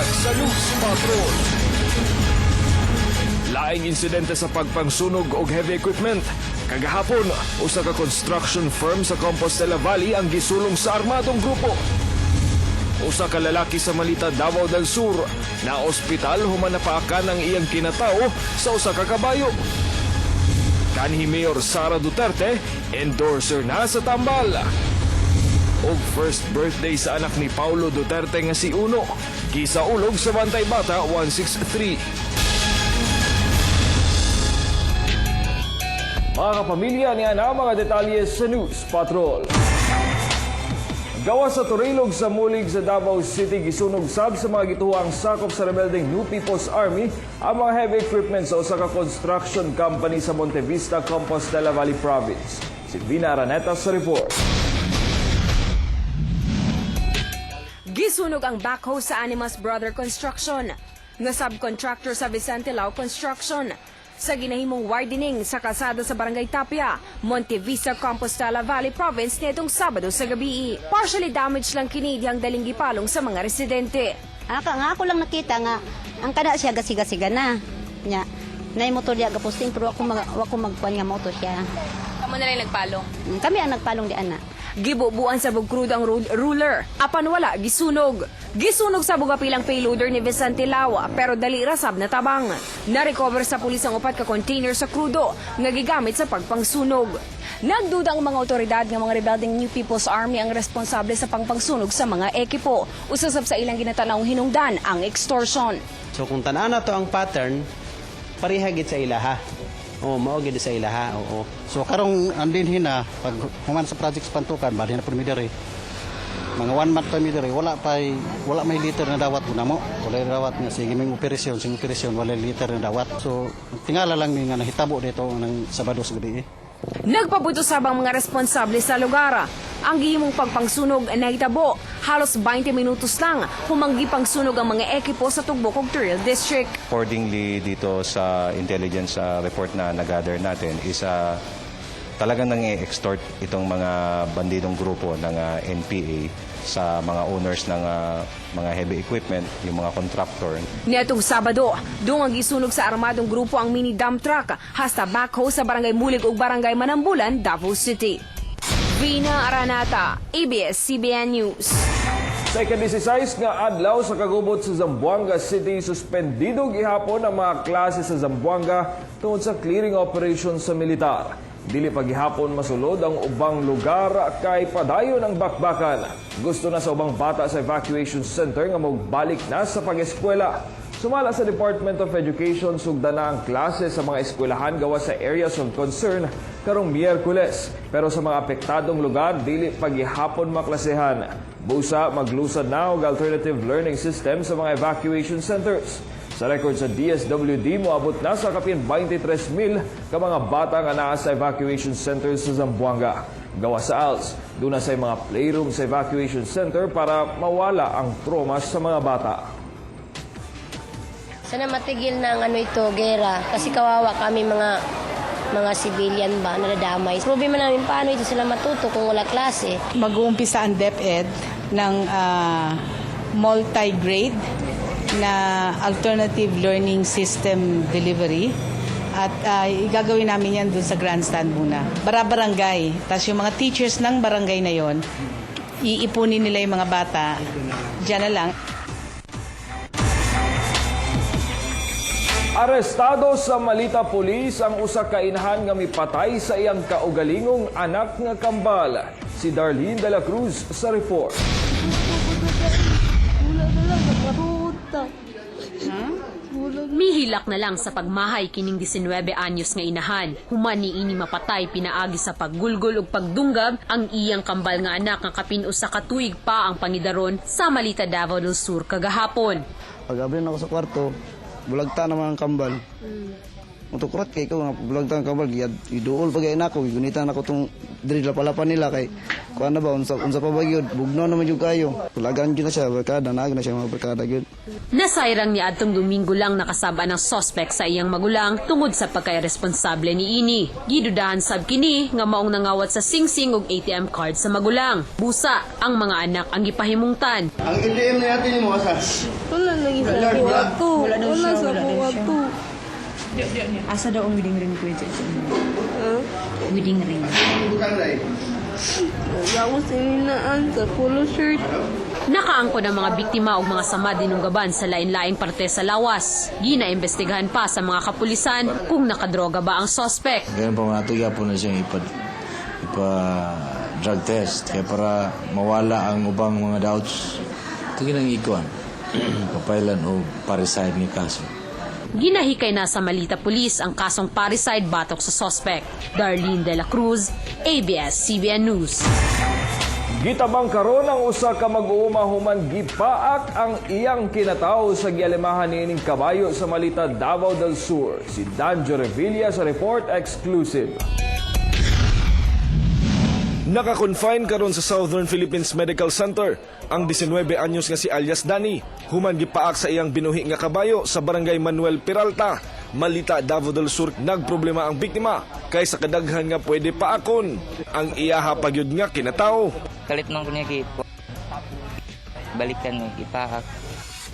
Kasalukuyan sa News Patrol. Laing insidente sa pagpangsunog og heavy equipment. Kagahapon, usa ka construction firm sa Compostela Valley ang gisulong sa armadong grupo. Usa ka lalaki sa Malita, Davao del Sur na ospital human napaakan ang iyang kinatao sa usa ka kabayo. Kanhi Mayor Sara Duterte, endorser na sa tambal. Og first birthday sa anak ni Paulo Duterte nga si Uno, gisaulog sa Bantay Bata 163. Mga kapamilya, niya na mga detalye sa News Patrol. Gawa sa Turilog sa Mulig sa Davao City, gisunog sab sa mga gituhang sakop sa rebelding New People's Army ang mga heavy equipment sa usa ka construction company sa Monte Vista, Compostela Valley Province. Si Vina Araneta sa report. Gisunog ang backhoe sa Animas Brother Construction, nga subcontractor sa Vicente Lau Construction, sa ginahimong widening sa kalsada sa Barangay Tapia, Monte Vista, Compostela Valley Province nitong Sabado sa gabi. Partially damaged lang kini dihang daling gipalong sa mga residente. Ako lang nakita nga ang kada siya gasiga-siga na. Nya, nay motor diya gaposting pero ako magkuan nga motor siya. Kamo na lang nagpalong. Kami ang nagpalong di ana. Gibubuan sa bugkrud ang ruler, apan wala gisunog. Gisunog sa bugapilang payloader ni Vicente Lawa pero dali rasab na tabang. Na-recover sa pulis ang 4 ka container sa krudo nga gigamit sa pagpangsunog. Nagduda ang mga otoridad nga mga rebelding New People's Army ang responsable sa pangpangsunog sa mga ekipo. Usasab sa ilang ginatanawang hinungdan ang extortion. So kung tanan na to ang pattern, parihagit sa ilaha. Oo, maugid sa ilaha, oo. So karong andin hina, pag human sa project sa Pantukan, bali na po midiri. Mga 1 month pa midiri, wala may liter na dawat po na mo. Wala dawat nga, sige may operasyon, wala liter na dawat. So tingala lang nga nahitabo dito ng Sabado sa gabi. Nagpabuto sabang mga responsable sa lugar. Ang gihimong pagpangsunog na hitabo, halos 20 minutos lang humanggi pangsunog ang mga ekipo sa Tugbok ug Turil District. Accordingly dito sa intelligence report na nag-gather natin is talagang nang-extort itong mga bandidong grupo ng NPA sa mga owners ng mga heavy equipment, yung mga contractor. Niatong Sabado, doon ang gisunog sa armadong grupo ang mini dump truck hasta backhoe sa Barangay Mulig ug Barangay Manambulan, Davao City. Vina Aranata, ABS-CBN News. Sa ika-16 nga adlaw sa kagubot sa Zamboanga City, suspendido gihapon ang mga klase sa Zamboanga tungod sa clearing operation sa militar. Dili pa gihapon masulod ang ubang lugar kay padayon ang bakbakan. Gusto na sa ubang bata sa evacuation center nga magbalik na sa pag-eskwela. Sumala sa Department of Education, sugda na ang klase sa mga eskwelahan gawa sa areas of concern karong Miyerkules. Pero sa mga apektadong lugar, dili pa gihapon maklasehan. Busa, maglusad na og alternative learning system sa mga evacuation centers. Sa record sa DSWD, moabot na sa kapin 23,000 ka mga bata nga naa sa evacuation centers sa Zamboanga. Gawa sa ALS, doon na sa mga playroom sa evacuation center para mawala ang traumas sa mga bata. Sana matigil na ang ito, gera. Kasi kawawa kami mga civilian ba, nadadamay. Problema namin paano ito sila matuto kung wala klase. Mag-uumpisa ang DepEd ng multi-grade na alternative learning system delivery at igagawin namin yan dun sa grandstand muna. Bara-barangay. Tapos yung mga teachers ng barangay na yon, iipunin nila yung mga bata. Diyan na lang. Arestado sa Malita Police ang usa ka inahan nga mipatay sa iyang kaugalingong anak nga kambal. Si Darlene de la Cruz sa report. Mihilak na lang sa pagmahay kining 19 anyos nga inahan. Human ni ini mapatay pinaagi sa paggulgol ug pagdunggab ang iyang kambal nga anak nga kapin usa ka tuig pa ang pangidaron sa Malita, Davao del Sur kagahapon. Pag abrin ako sa kwarto, bulagta naman ang kambal. Mutukurat kay ko nga paglagtang kabal iduol pagay nako gunitan ako tong diri lapalapan nila kay kuan na ba unsa pa ba gyud bugnaw naman jud kayo. Tulagan gyud na siya barkada naag na siya mga barkada gyud. Nasayrang ni adtong Domingo lang nakasaba ng suspect sa iyang magulang tungod sa pagkairesponsable ni ini. Gidudahan sab kini nga maong nangawat sa singsing og ATM card sa magulang. Busa ang mga anak ang gipahimungtan. Ang LDM na natin mo asa. Wala lagi sa buwag ko. Wala sa buwag ko. Asa daw ang wedding ring ko Wedding ring. Ako sininaan sa polo shirt. Nakaangkon ang mga biktima og mga sama dinunggaban sa lain-laing parte sa lawas. Ginaimbestigahan pa sa mga kapulisan kung nakadroga ba ang suspect. Ganun pa mga tuya po na siyang drug test kaya para mawala ang ubang mga doubts. Ito ginang ikuan. Papailan o parricide ni kaso. Ginahikay na sa Malita Police ang kasong parricide batok sa suspect. Darlene De La Cruz, ABS-CBN News. Gitabang karon ang usa ka mag-uuma human gipaak ang iyang kinatawo sa gialimahan niining kabayo sa Malita, Davao del Sur. Si Danjo Revilla sa Report Exclusive. Naka-confine karon sa Southern Philippines Medical Center ang 19 anyos nga si alias Dani. Human gipaak sa iyang binuhi nga kabayo sa barangay Manuel Peralta, Malita, Davao del Sur. Nagproblema ang biktima kay sa kadaghan nga pwede paakon ang iyaha pagyud nga kinatawo. Kalit nang kunya balikan mo ipaak.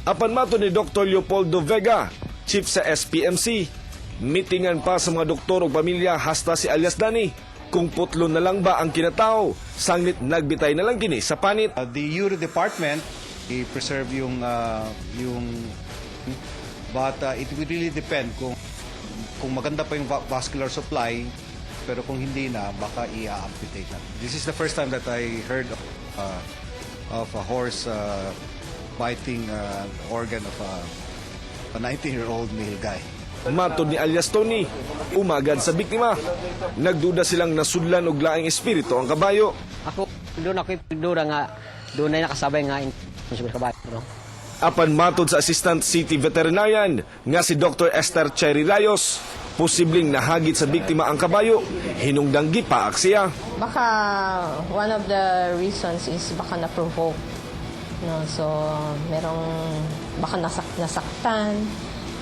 Apan mato ni Dr. Leopoldo Vega, chief sa SPMC, mitingan pa sa mga doktor ug pamilya hasta si alias Dani. Kung putlo na lang ba ang kinatao, sanglit nagbitay na lang kini sa panit. The Euro Department i-preserve yung but it will really depend kung maganda pa yung vascular supply, pero kung hindi na baka i-amputate na. This is the first time that I heard of a horse biting organ of a 19-year-old male guy. Matod ni alias Tony, umagad sa biktima. Nagduda silang nasudlan og laing espiritu ang kabayo. Ako doon nga doon ay nakasabay nga sa kabayo, no? Apan matod sa Assistant City Veterinarian nga si Dr. Esther Cherry Rayos, posibleng nahagit sa biktima ang kabayo, hinungdang gipaak siya. Baka one of the reasons is baka na-provoke. No? So, merong baka nasaktan.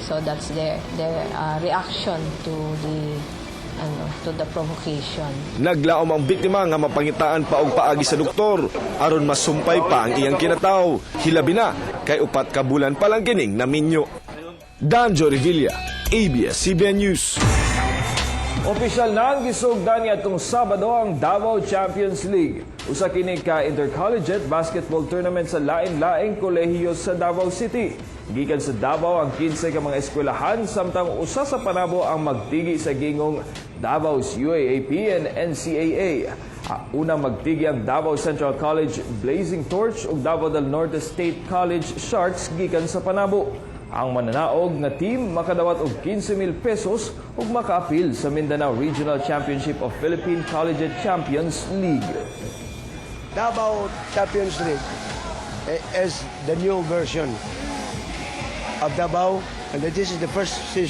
So that's their reaction to the provocation. Naglaom ang biktima nga mapangitaan pa og paagi sa doktor aron masumpay pa ang iyang kinataw. Hilabi na kay upat ka bulan pa lang kining naminyo. Danjo Revilla, ABS-CBN News. Opisyal na ang gisugdan niadtong Sabado ang Davao Champions League. Usa kini ka intercollegiate basketball tournament sa lain-laing kolehiyo sa Davao City. Gikan sa Davao ang 15 ka mga eskwelahan samtang usa sa panabo ang magtigi sa gingong Davao's UAAP and NCAA. Unang magtigi ang Davao Central College Blazing Torch ug Davao del Norte State College Sharks gikan sa panabo. Ang mananaog nga team makadawat og 15,000 pesos ug makaapil sa Mindanao Regional Championship of Philippine Collegiate Champions League. Davao Champions League is the new version of Davao, and this is the first the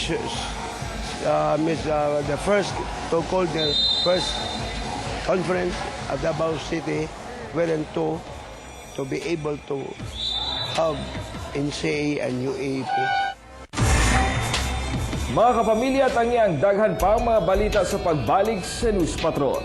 first so-called the first conference of Davao City, wherein to be able to have NCAA and UAAP. Mga kapamilya, tangi ang daghan pa ang mga balita sa pagbalik sa News Patrol.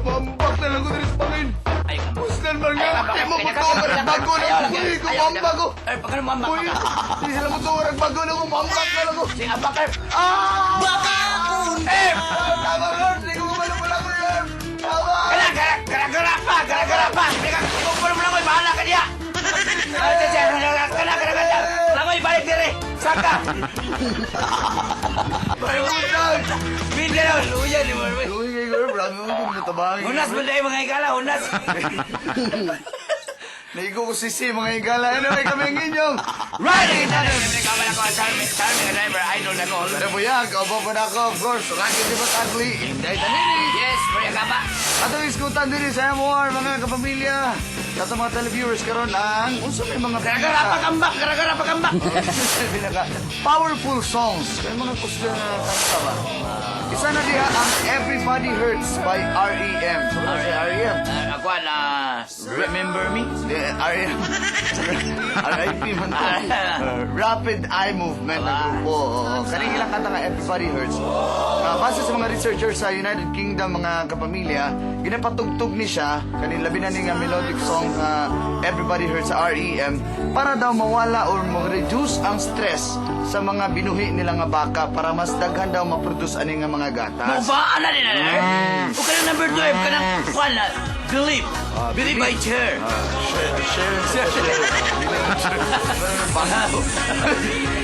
Mambak na lang ko dito sa pangin. Pusnan man nga. Di mo po ito. Bago na ko. Kuy ko mambak ko. Pagkano mambak Kuy. Di sila mo ito. Bago na ko. Mambak na lang ko. Si Abakar. Baka ako. Tama Lord. Di ko kumano pala ko yan. Tama. Gara-gara pa. Kumpul mo lang ko. Bahala ka diya. Gara-gara. Langoy, balik dire. Saka. Bindi na. Luya ni Marvin. Luya ni Marvin. Marami mo kung natabangin. Hunas mo dahil mga igala. Hunas. Naigo ko sisi mga igala. Ano may kami ang inyong? Right! Kamala ko. Charming driver. Idol na ko. Pero buya, kaupo po na ako. Of course. Rocky di ba ugly? Inday tanini. Yes. Maria Gaba. Atong iskutan din sa MOR, mga kapamilya. Sa mga televiewers karon ang unsa may mga Gara-gara pagambak, gara-gara pagambak. pinaka powerful songs. Kaya mga kusga na kanta ba? Isa na diha ang Everybody Hurts by R.E.M. So, ano si R.E.M.? Ako na, remember me? R.E.M. R.I.P. man to. Rapid Eye Movement na grupo. Kaning ilang kanta nga Everybody Hurts. Base sa mga researchers sa United Kingdom, mga kapamilya, ginapatugtog ni siya, kaning labi na ni nga melodic song Everybody Hurts sa R.E.M. para daw mawala or ma-reduce ang stress sa mga binuhi nila nga baka para mas daghan daw ma-produce ani nga mga gatas. Mo ba? Ano din na? O ka ng number 12, ka ng kwan na, Believe. Believe by Cher.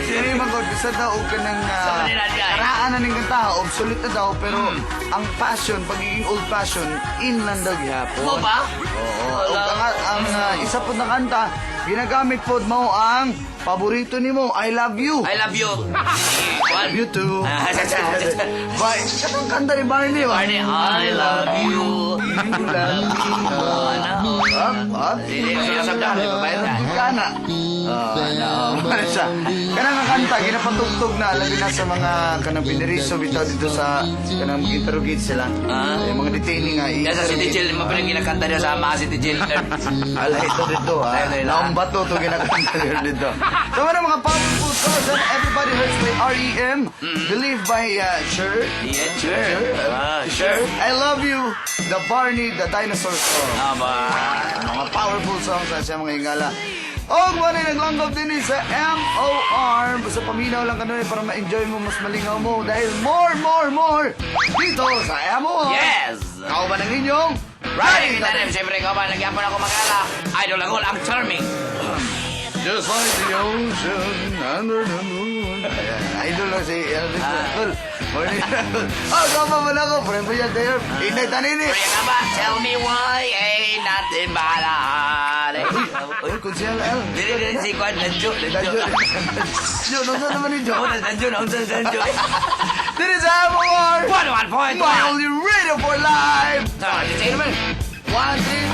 Sino yung mga bisa daw o ka ng karaan na ng tao, obsolete na daw, pero ang passion, pagiging old passion, in lang daw gihapon. Mo ba? Oo. Ang isa po na kanta, ginagamit po mo ang paborito ni mo, I love you. I love you. Love you too. Bye. Katong kanta ni Barney ba? Barney, I love you. You love me. Up. Kana. Kanang nga kanta, ginapatugtog na, labi na sa mga kanang piniriso bitaw dito sa kanang interrogate sila. Yung mga detaining nga. Nasa City Jail, mo pa rin kinakanta niya sa mga City Jail. Ala, ito dito naong bato ito ginakanta niya dito. So, mga powerful songs and Everybody Hurts by R.E.M. Believe by Cher. Sure. I Love You, The Barney, The Dinosaur Song. Mga powerful songs sa mga hingala. O kung ano yung naglanggap din sa MOR, basta paminaw lang kanunay para ma-enjoy mo, mas malingaw mo dahil more dito sa MOR. Yes! Kao ba ng inyong Right! Tanim, siyempre ka ba, nagyapon ako mag-ala. Idol ako, ang charming. Just like the ocean under the moon. Idol lang si Elvis Raul. Kama mo na ako, friend mo yan tayo. Inay tanini. Maria Gaba, tell me why ain't nothing but a heartache. Uy, kung siya El. Dili si Kwan, Danjo. Nung naman ni Jo. Danjo. Dili sa MOR. 101.1. My only radio for live. Sa, DJ naman. 1, 3,